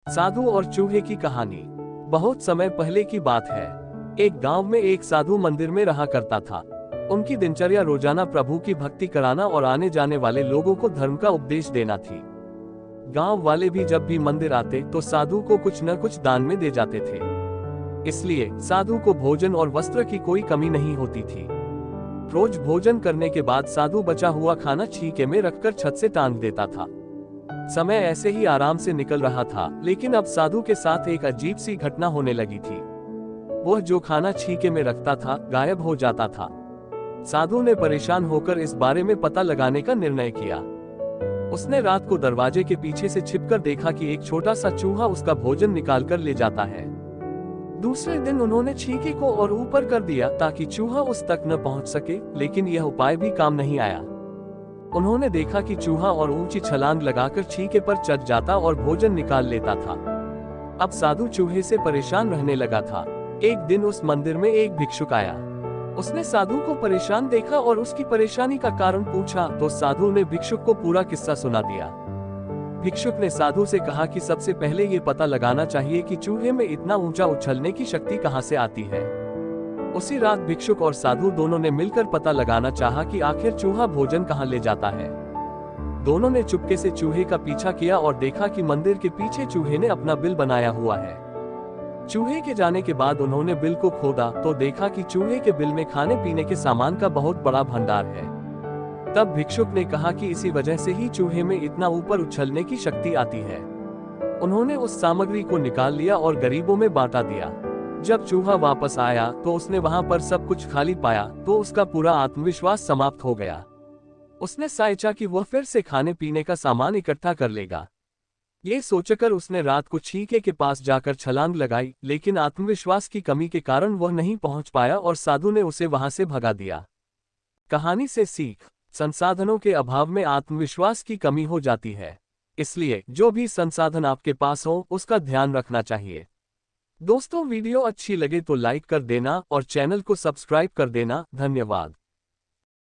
साधु और चूहे की कहानी। बहुत समय पहले की बात है। एक गांव में एक साधु मंदिर में रहा करता था। उनकी दिनचर्या रोजाना प्रभु की भक्ति कराना और आने जाने वाले लोगों को धर्म का उपदेश देना थी। गांव वाले भी जब भी मंदिर आते तो साधु को कुछ न कुछ दान में दे जाते थे। इसलिए साधु को भोजन और वस्त्र की कोई कमी नहीं होती थी। रोज भोजन करने के बाद साधु बचा हुआ खाना छीके में रखकर छत से टांग देता था। समय ऐसे ही आराम से निकल रहा था, लेकिन अब साधु के साथ एक अजीब सी घटना होने लगी थी। वह जो खाना छीके में रखता था गायब हो जाता था। साधु ने परेशान होकर इस बारे में पता लगाने का निर्णय किया। उसने रात को दरवाजे के पीछे से छिपकर देखा कि एक छोटा सा चूहा उसका भोजन निकाल कर ले जाता है। दूसरे दिन उन्होंने छीके को और ऊपर कर दिया ताकि चूहा उस तक न पहुंच सके, लेकिन यह उपाय भी काम नहीं आया। उन्होंने देखा कि चूहा और ऊंची छलांग लगाकर छीके पर चढ़ जाता और भोजन निकाल लेता था। अब साधु चूहे से परेशान रहने लगा था। एक दिन उस मंदिर में एक भिक्षुक आया। उसने साधु को परेशान देखा और उसकी परेशानी का कारण पूछा तो साधु ने भिक्षुक को पूरा किस्सा सुना दिया। भिक्षुक ने साधु से कहा कि सबसे पहले ये पता लगाना चाहिए कि चूहे में इतना ऊंचा उछलने की शक्ति कहां से आती है। उसी रात भिक्षुक और साधु दोनों ने मिलकर पता लगाना चाहा कि आखिर चूहा भोजन कहां ले जाता है। दोनों ने चुपके से चूहे का पीछा किया और देखा कि मंदिर के पीछे चूहे ने अपना बिल बनाया हुआ है। चूहे के जाने के बाद उन्होंने बिल को खोदा तो देखा कि चूहे के बिल में खाने पीने के सामान का बहुत बड़ा भंडार है। तब भिक्षुक ने कहा कि इसी वजह से ही चूहे में इतना ऊपर उछलने की शक्ति आती है। उन्होंने उस सामग्री को निकाल लिया और गरीबों में बांटा दिया। जब चूहा वापस आया तो उसने वहां पर सब कुछ खाली पाया तो उसका पूरा आत्मविश्वास समाप्त हो गया। उसने सोचा कि वह फिर से खाने पीने का सामान इकट्ठा कर लेगा। ये सोचकर उसने रात को छीके के पास जाकर छलांग लगाई, लेकिन आत्मविश्वास की कमी के कारण वह नहीं पहुंच पाया और साधु ने उसे वहां से भगा दिया। कहानी से सीख: संसाधनों के अभाव में आत्मविश्वास की कमी हो जाती है, इसलिए जो भी संसाधन आपके पास हो उसका ध्यान रखना चाहिए। दोस्तों, वीडियो अच्छी लगे तो लाइक कर देना और चैनल को सब्सक्राइब कर देना। धन्यवाद।